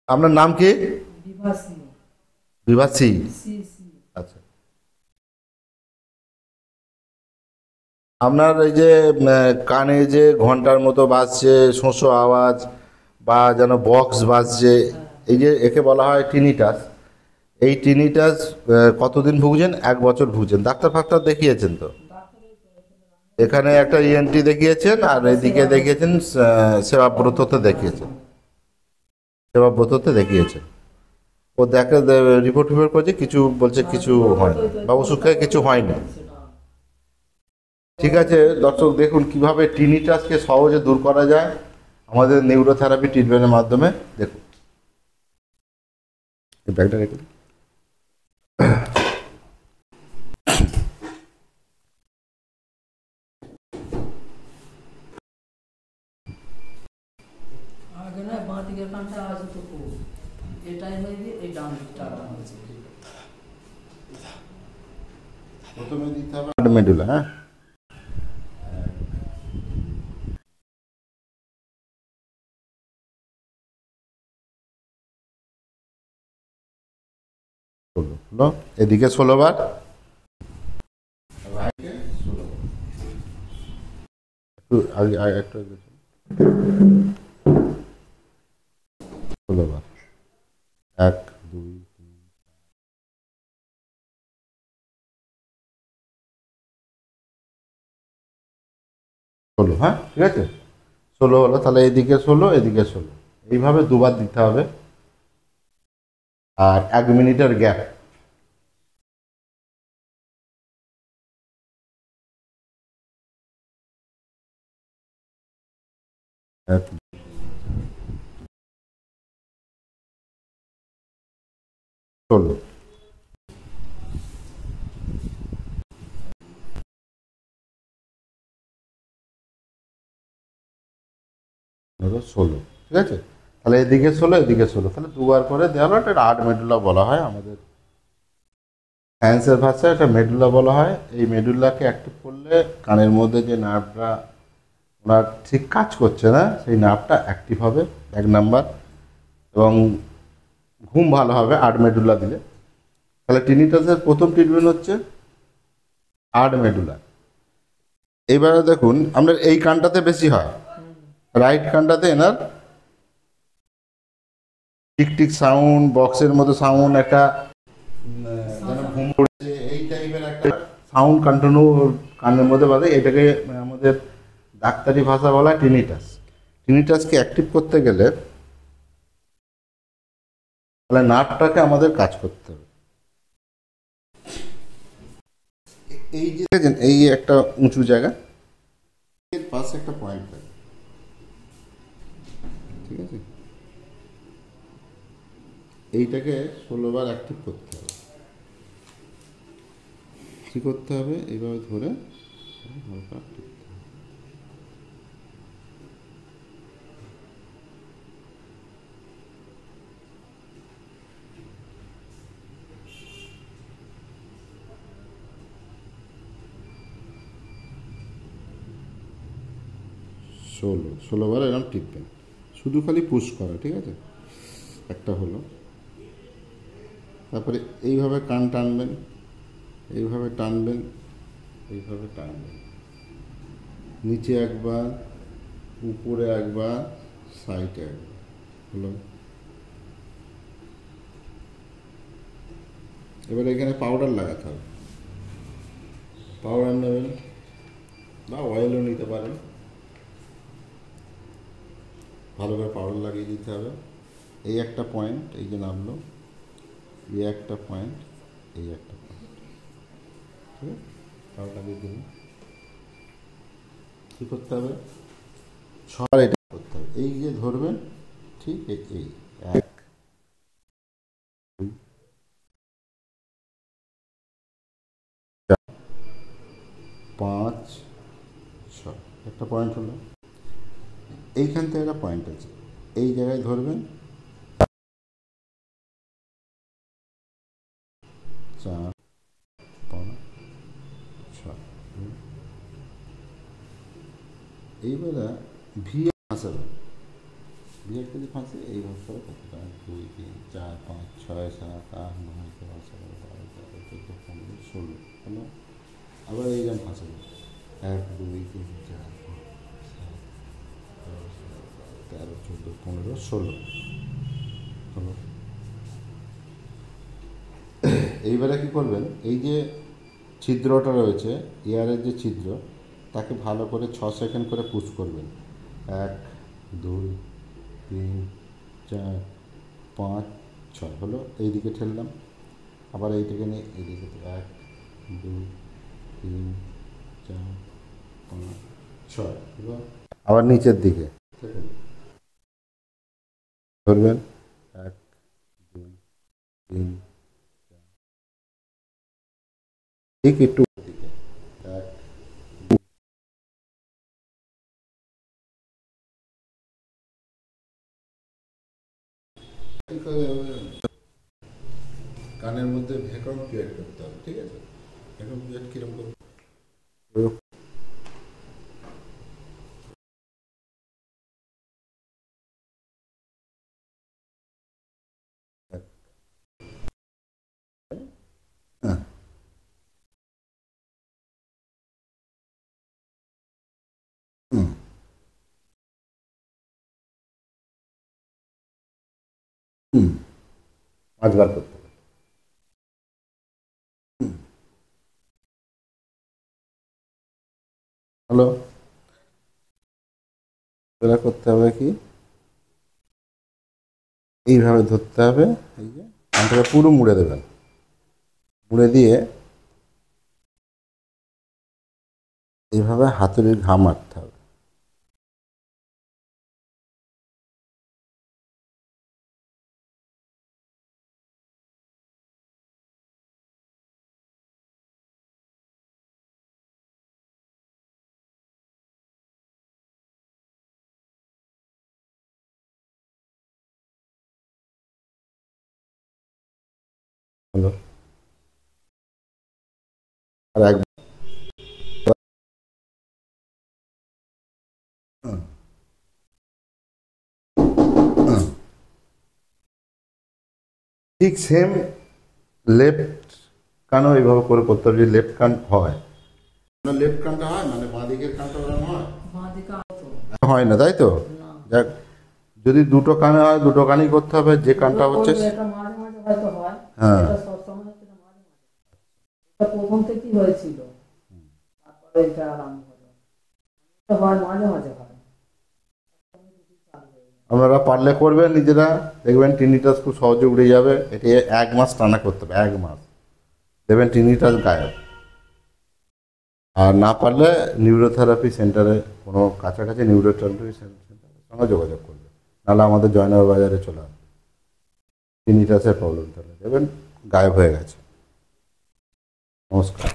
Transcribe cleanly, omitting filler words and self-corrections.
আপনার নাম কি? বিভাসী। বিভাসী। সি সি। আচ্ছা, আপনার এই যে কানে যে ঘন্টার মতো বাজছে শোঁ আওয়াজ বা যেন বক্স বাজছে, হ্যাঁ। এই যে একে বলা হয় টিনিটাস। এই টিনিটাস কতদিন ভুগছেন? 1 বছর ভুগছেন। ডাক্তার ফাক্তার দেখিয়েছেন তো? এখানে একটা ইএনটি দেখিয়েছেন আর এদিকে দেখিয়েছেন সেবাব্রততে দেখিয়েছেন। সেবাব্রততে দেখিয়েছেন। ও দেখে রিপোর্ট ফিপোর্ট করছে, কিছু বলছে কিছু হয় না বা ওষুধ খেয়ে কিছু হয়নি। ঠিক আছে দর্শক, দেখুন কিভাবে টিনিটাসকে সহজে দূর করা যায় আমাদের নিউরোথেরাপি ট্রিটমেন্টের মাধ্যমে। দেখুন এই ব্যাগটা রেখে দিন। আগে না বাঁ দিকের কানটা আছে তো খুব, এটাই হয়ে গিয়ে এই ডান দিকটা আরাম হয়েছে। প্রথমে দিতে হবে মেডুলা। হ্যাঁ, হলো এদিকে 16 বার, একটু আগে একটু 16 বার। 1 2 16। হ্যাঁ ঠিক আছে, 16 হলো। তাহলে এদিকে 16, এদিকে 16, এইভাবে দুবার দিতে হবে। আর 1 মিনিটের গ্যাপ। 16 হলো 16। ঠিক আছে, তাহলে এদিকে 16, এদিকে 16, তাহলে দুবার করে দেওয়া হলো। এটা আর্ট মেডুলা বলা হয় আমাদের সায়েন্সের ভাষায়, এটা মেডুলা বলা হয়। এই মেডুলাকে অ্যাক্টিভ করলে কানের মধ্যে যে নার্ভটা ওনার ঠিক কাজ করছে না, সেই নার্ভটা অ্যাক্টিভ হবে 1 নাম্বার। এবং ঘুম ভালো হবে আর্ট মেডুলা দিলে। তাহলে টিনিটাসের প্রথম ট্রিটমেন্ট হচ্ছে আর্ট মেডুলা। এইবারে দেখুন, আমরা এই কানটাতে বেশি হয়, রাইট কানটাতে এনার টিক টিক সাউন্ড, বক্সের মতো সাউন্ড, একটা যেন ঘুম পড়ছে এই টাইপের একটা সাউন্ড কন্টিনিউ কানের মধ্যে বাজে। এটাকে আমাদের ডাক্তারি ভাষা বলা হয় টিনিটাস। টিনিটাসকে অ্যাক্টিভ করতে গেলে তাহলে নার্ভটাকে আমাদের কাজ করতে হবে। এই যে দেখেন, এই একটা উঁচু জায়গা, এর পাশে একটা পয়েন্ট থাকে, ঠিক আছে? এইটাকে 16 বার অ্যাক্টিভ করতে হবে। কী করতে হবে? এইভাবে ধরে হালকা 16 বার এরকম টিপবেন, শুধু খালি পুশ করা। ঠিক আছে, একটা হলো। তারপরে এইভাবে কান টানবেন, এইভাবে টানবেন, এইভাবে টানবেন, নিচে একবার, উপরে একবার, সাইডে একবার। হলো। এবার এখানে পাউডার লাগাতে হবে। পাউডার নেবেন বা অয়েলও নিতে পারেন। ভালো করে পাউডার লাগিয়ে দিতে হবে। এই একটা পয়েন্ট, এই যে নামলো, এই একটা পয়েন্ট, এই একটা পয়েন্ট। ঠিক আছে, পাউডার লাগিয়ে দিন। কী করতে হবে? সবার এটা করতে হবে। এই যে ধরবেন, ঠিক এই 1 2 4 5 6, একটা পয়েন্ট হলো। এইখান থেকে একটা পয়েন্ট আছে, এই জায়গায় ধরবেন, 4 5 6। এইবারে ভি আসাবেন, ভি যদি ফাঁসে এইভাবে করে করতে পারেন 2 3 4 5 6 7 8 9 10 11 12 13 14 15 16 হলো। আবার এইরকম ফাঁসে 1 2 3 4 5 7 13 14 15 16 হলো। এইবারে কী করবেন, এই যে ছিদ্রটা রয়েছে এয়ারের যে ছিদ্র, তাকে ভালো করে 6 সেকেন্ড করে পুশ করবেন। 1 2 3 4 5 6 হলো। এইদিকে ঠেললাম, আবার এইটাকে নিয়ে এইদিকে 1 2 3 4 5 6 হলো। আবার নিচের দিকে ধরবেন 1 2 3 ঠিক একটু দিকে 1 কানের মধ্যে ভ্যাকুয়াম ক্রিয়েট করতে হবে, ঠিক আছে? ভ্যাকুয়াম ক্রিয়েট কিরকম করবো, পাঁচবার করতে হবে। হলো। এবার করতে হবে কি, এইভাবে ধরতে হবে, এই যে কানটাকে পুরো মুড়ে দেবেন, মুড়ে দিয়ে এইভাবে হাতুড়ির ঘা মারতে হবে। হলো। আর এক ঠিক সেম লেফট কানও এইভাবে করে করতে হবে। যদি লেফট কান হয়, লেফট কানটা হয় মানে বাঁ দিকের কানটা ওরকম হয়, বাঁ দিকে হয় না, তাই তো? না, যাক, যদি দুটো কানে হয় দুটো কানই করতে হবে। যে কানটা হচ্ছে এটা মাঝে মাঝে হয়তো হয়, হ্যাঁ, এটা সবসময় হচ্ছে না, মাঝে মাঝে। এটা প্রথম থেকেই হয়েছিল, তারপরে এটা আরম্ভ হলো। এটা হয় মাঝে মাঝে হয়। আপনারা পারলে করবেন নিজেরা, দেখবেন টিনিটাস খুব সহজে উড়ে যাবে। এটি 1 মাস টানা করতে হবে, 1 মাস, দেখবেন টিনিটাস গায়েব। আর না পারলে নিউরোথেরাপি সেন্টারে, কোনো কাছাকাছি নিউরোথেরাপি সেন্টারের সঙ্গে যোগাযোগ করবে, নাহলে আমাদের জয়নগর বাজারে চলে আসবে। টিনিটাসের প্রবলেম তাহলে দেখবেন গায়েব হয়ে গেছে। নমস্কার।